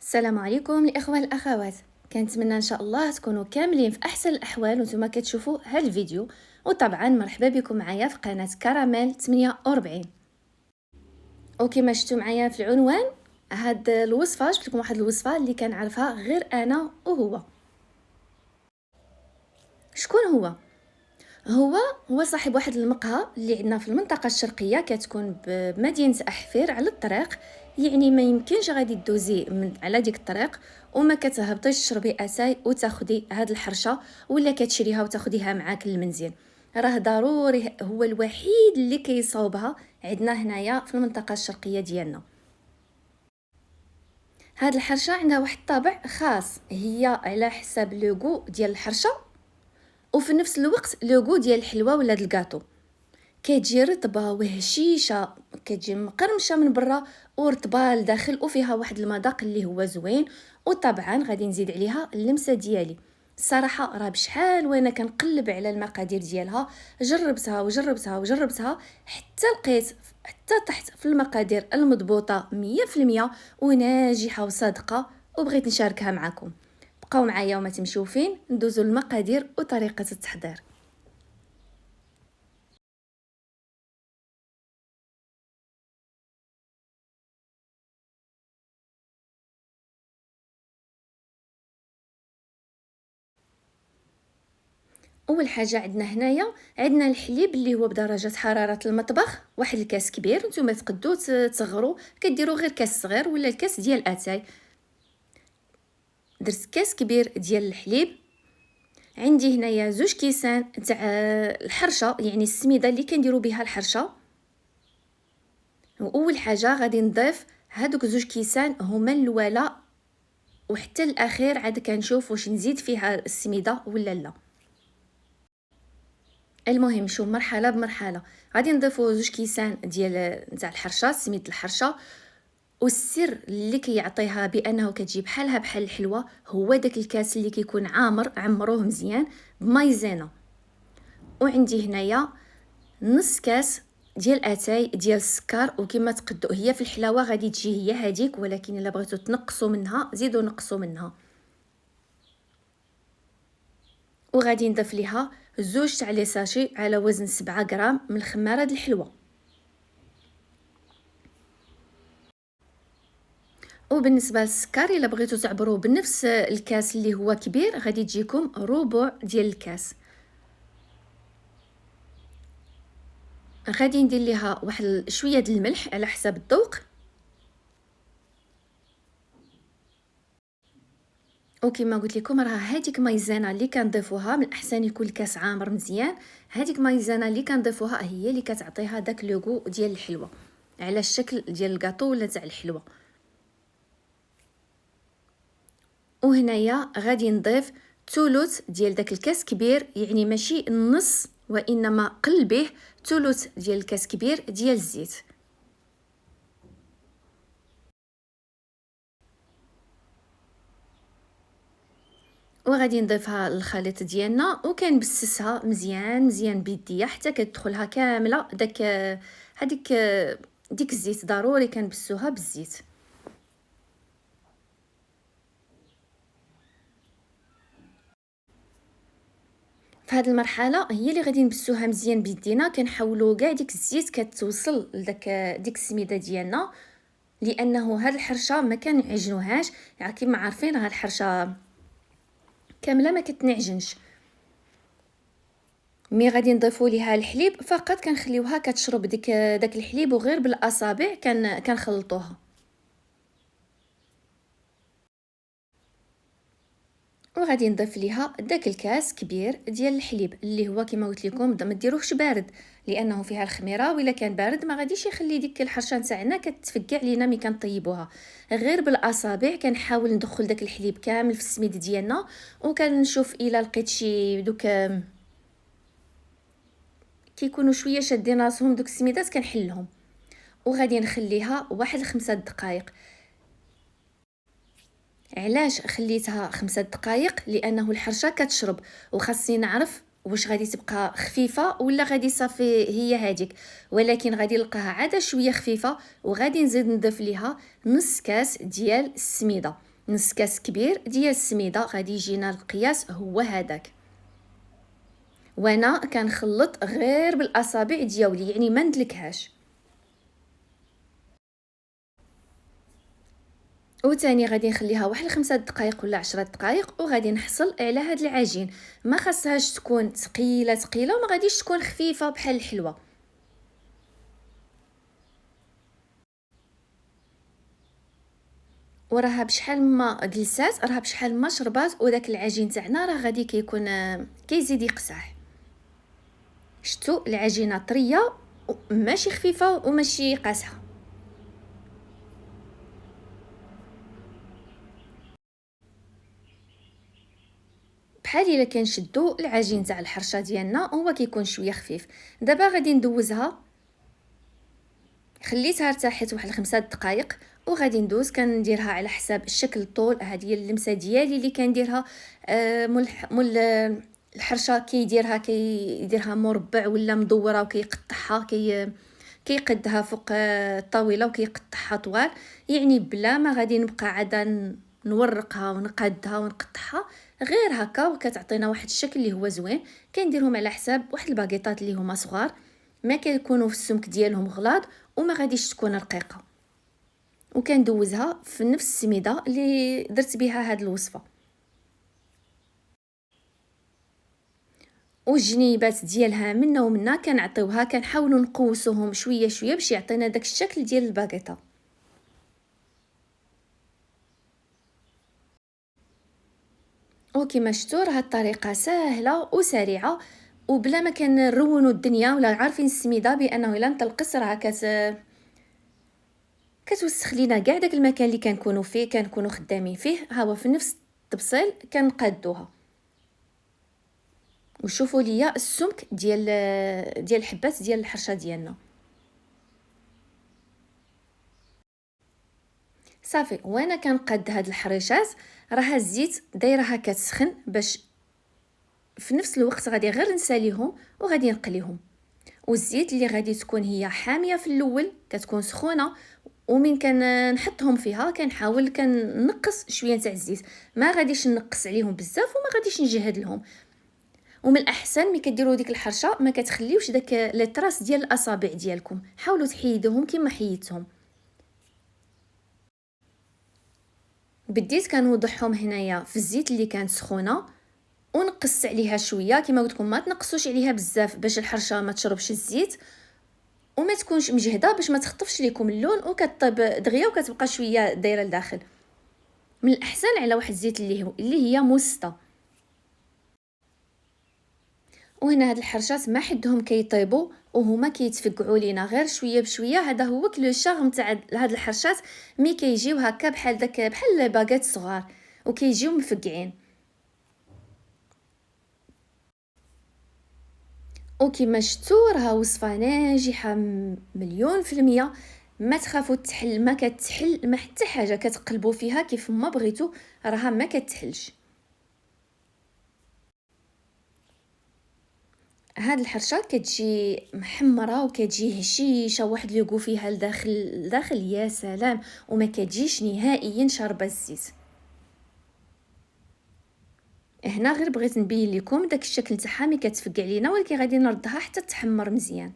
السلام عليكم الاخوه الاخوات. كنتمنى ان شاء الله تكونوا كاملين في احسن الاحوال وانتم كتشوفوا هذا الفيديو. وطبعا مرحبا بكم معايا في قناه كراميل 48. وكما شفتوا معايا في العنوان، هاد الوصفه جبت لكم واحد الوصفه اللي كنعرفها غير انا وهو. شكون هو صاحب واحد المقهى اللي عندنا في المنطقه الشرقيه، كتكون بمدينه احفير على الطريق. يعني ما يمكنش غادي دوزي من على ديك الطريق وما كتهبطيش تشربي اتاي وتاخدي هاد الحرشه، ولا كتشريها وتاخديها معاك للمنزل. راه ضروري، هو الوحيد اللي كيصاوبها عندنا هنايا في المنطقه الشرقيه ديالنا. هاد الحرشه عندها واحد الطابع خاص، هي على حساب لوغو ديال الحرشه، وفي نفس الوقت لوغو ديال الحلوى ولا الكاطو. كتجي رطبه وهشيشه، كتجي مقرمشه من برا ورطبه لداخل، وفيها واحد المذاق اللي هو زوين. وطبعا غادي نزيد عليها اللمسه ديالي. الصراحه راه بشحال وانا كنقلب على المقادير ديالها، جربتها وجربتها وجربتها حتى لقيت، حتى طحت في المقادير المضبوطه 100% وناجحه وصادقه، وبغيت نشاركها معكم. بقاو معايا وما تمشيو فين، ندوزو المقادير وطريقه التحضير. اول حاجه عندنا هنايا، عندنا الحليب اللي هو بدرجه حراره المطبخ، واحد الكاس كبير. نتوما تقدروا تصغروا، كديروا غير كاس صغير ولا الكاس ديال اتاي. درت كاس كبير ديال الحليب. عندي هنايا 2 كيسان تاع الحرشه، يعني السميده اللي كنديروا بها الحرشه. واول حاجه غادي نضيف هادوك 2 كيسان هما الاولى، وحتى الاخير عاد كنشوف واش نزيد فيها السميده ولا لا. المهم شو مرحله بمرحله. غادي نضيفو 2 كيسان ديال نتاع الحرشه، سميد الحرشه. والسر اللي كيعطيها بانه كتجي بحالها بحال الحلوه هو داك الكاس اللي كيكون عامر، عمروه مزيان بمايزينا. وعندي هنايا نص كاس ديال اتاي ديال السكر. وكما تقدوا هي في الحلاوه غادي تجي هي هذيك، ولكن الا بغيتو تنقصوا منها زيدوا نقصوا منها. وغادي نضيف ليها 2 تاع لي ساشي على وزن 7 غرام من الخماره د الحلوه. وبالنسبه للسكر، الا بغيتو تعبروه بنفس الكاس اللي هو كبير، غادي تجيكم ربع ديال الكاس. غادي ندير ليها واحد شويه د الملح على حساب الذوق. وكما قلت لكم راه هذيك مايزينا اللي كنضيفوها من الاحسن يكون الكاس عامر مزيان. هذيك مايزينا اللي كنضيفوها هي اللي كتعطيها داك لوغو ديال الحلوه، على الشكل ديال الكاطو ولا تاع الحلوه. وهنايا غادي نضيف ثلث ديال داك الكاس كبير، يعني ماشي النص وانما قلبيه، ثلث ديال الكاس كبير ديال الزيت. وغادي نضيفها للخليط ديالنا وكنبسسها مزيان مزيان بيديا حتى كتدخلها كامله داك هذيك ديك الزيت. ضروري كنبسوها بالزيت. في هذه المرحله هي اللي غادي نبسوها مزيان بيدينا، كنحاولوا كاع ديك الزيت كتوصل لداك ديك السميده ديالنا، لانه هاد الحرشه ما كنعجنوهاش. يعني كما عارفين راه الحرشه كامله ما كتنعجنش. مي غادي نضيفوا ليها الحليب فقط، كنخليوها كتشرب داك الحليب، وغير بالاصابع كنخلطوها. وغادي نضيف ليها داك الكاس كبير ديال الحليب اللي هو كما قلت لكم ما ديروهش بارد، لانه فيها الخميره، وإلا كان بارد ما غاديش يخلي ديك الحرشه نتاعنا كتفكع لينا ملي كنطيبوها. غير بالاصابع كنحاول ندخل داك الحليب كامل في السميد ديالنا، وكنشوف الا لقيت شي دوك كيكونوا شويه شادين راسهم دوك السميدات كنحلهم. وغادي نخليها واحد 5 دقائق. علاش خليتها 5 دقائق؟ لانه الحرشه كتشرب، وخاصني نعرف واش غادي تبقى خفيفه ولا غادي صافي هي هذيك. ولكن غادي نلقاها عاده شويه خفيفه، وغادي نزيد نضيف ليها نص كاس ديال السميده. نص كاس كبير ديال السميده، غادي يجينا القياس هو هذاك. وانا كنخلط غير بالاصابع ديالي، يعني ما ندلكهاش. وتاني غادي نخليها واحد 5 دقائق ولا 10 دقائق، وغادي نحصل على هاد العجين. ما خاصهاش تكون ثقيله ثقيله، وما غاديش تكون خفيفه بحال الحلوه. وراها بشحال ما جلسات راها بشحال ما شربات، وداك العجين تاعنا راه غادي كيكون كيزيد يقصح. شتو العجينه طريه، ماشي خفيفه وماشي قاصحه. بحال الا كنشدو العجين تاع الحرشه ديالنا هو كيكون شويه خفيف. دابا غادي ندوزها، خليتها ارتاحت واحد 5 دقائق، وغادي ندوز كنديرها على حساب الشكل الطول. هذه هي اللمسه ديالي اللي كنديرها. مول الحرشه كيديرها مربع ولا مدوره، وكيقطعها كيقدها فوق الطاوله وكيقطعها طوال. يعني بلا ما غادي نبقى عاده نورقها ونقادها ونقطعها، غير هكا وكتعطينا واحد الشكل اللي هو زوين. كنديرهم على حساب واحد الباكيطات اللي هما صغار، ما كيكونوا في السمك ديالهم غلاظ وما غاديش تكون رقيقه. وكندوزها في نفس السميده اللي درت بها هاد الوصفه. والجنيبات ديالها منا ومنا كنعطيوها، كنحاولوا نقوسوهم شويه شويه باش يعطينا داك الشكل ديال الباكيطه. وكما شفتوا راه الطريقه سهله وسريعه، وبلا ما كنرونوا الدنيا ولا عارفين السميده بانه الا نطلقس راه كتوسخ لينا كاع داك المكان اللي كنكونوا فيه، كنكونوا خدامين فيه. ها هو في نفس التبصيل كنقادوها. وشوفوا ليا السمك ديال الحبات ديال الحرشه ديالنا. صافي، وانا كنقاد هاد الحريشات راه الزيت دايرها كتسخن، باش في نفس الوقت غادي غير نساليهم وغادي نقليهم. والزيت اللي غادي تكون هي حاميه في الاول كتكون سخونه، ومن نحطهم فيها كنحاول كنقص شويه تاع الزيت. ما غاديش نقص عليهم بزاف وما غاديش نجهد لهم. ومن الاحسن ملي كديروا ديك الحرشه ما كتخليوش داك لي طراس ديال الاصابع ديالكم، حاولوا تحيدوهم كما حيدتهم. بديت كنوضعهم هنايا في الزيت اللي كانت سخونه، ونقص عليها شويه. كما قلت لكم ما تنقصوش عليها بزاف باش الحرشه ما تشربش الزيت، وما تكونش مجهده باش ما تخطفش لكم اللون وكطيب دغيا وكتبقى شويه دايره لداخل. من الاحسن على واحد الزيت اللي هي مستة. وهنا هاد الحرشات ما حدهم كيطيبوا وهما كيتفقعوا لينا غير شويه بشويه. هذا هو كلو شارم تاع هاد الحرشات، مي كيجيو هكا بحال باكيت صغار وكيجيو مفقعين. وكما شفتوا راه وصفه ناجحه مليون في المية. ما تخافوا تحل، ما كتحل ما حتى حاجه، كتقلبوا فيها كيف ما بغيتو راها ما كتحلش. هاد الحرشه كتجي محمره وكتجي هشيشه، واحد لوغو فيها لداخل يا سلام، وما كتجيش نهائيا شاربه الزيت. هنا غير بغيت نبين لكم داك الشكل تاعها ملي كتفقع لينا، ولكن غادي نردها حتى تحمر مزيان.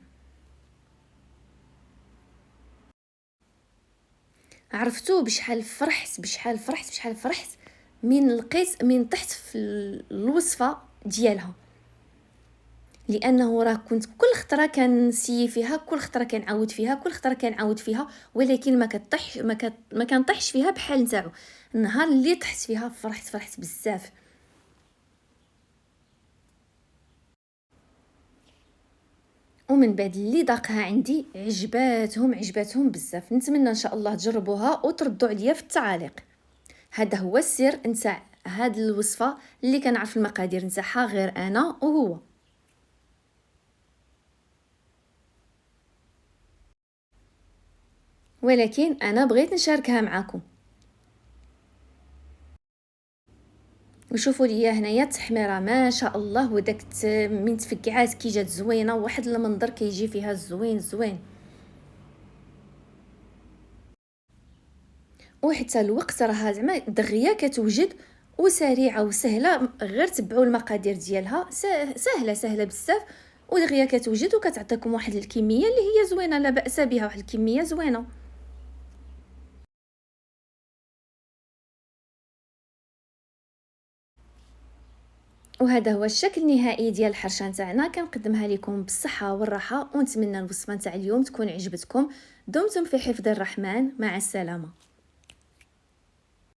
عرفتوا بشحال فرحت من لقيت من طحت في الوصفه ديالها. لانه راه كنت كل خطره كنسيي فيها، كل خطره كنعاود فيها، كل خطره كنعاود فيها، ولكن ما كنطيحش فيها بحال نتاعو. النهار اللي طحت فيها فرحت بزاف. ومن بعد اللي ذاقها عندي عجباتهم بزاف. نتمنى ان شاء الله تجربوها وتردوا عليا في التعاليق. هذا هو السر نتاع هاد الوصفه اللي كنعرف المقادير نتاعها غير انا وهو. ولكن انا بغيت نشاركها معكم. وشوفوا ليا هنايا التحميره ما شاء الله، وداك من تفقعات كي جات زوينه، واحد المنظر كيجي فيها زوين. وحتى الوقت راها زعما دغيا كتوجد وسريعه وسهله، غير تبعوا المقادير ديالها، سهله سهله بزاف، ودغيا كتوجد وكتعطيكم واحد الكميه اللي هي زوينه، لا باس بها، واحد الكميه زوينه. وهذا هو الشكل النهائي ديال الحرشه نتاعنا، كنقدمها لكم بالصحه والراحه، ونتمنى الوصفه نتاع اليوم تكون عجبتكم. دمتم في حفظ الرحمن، مع السلامه.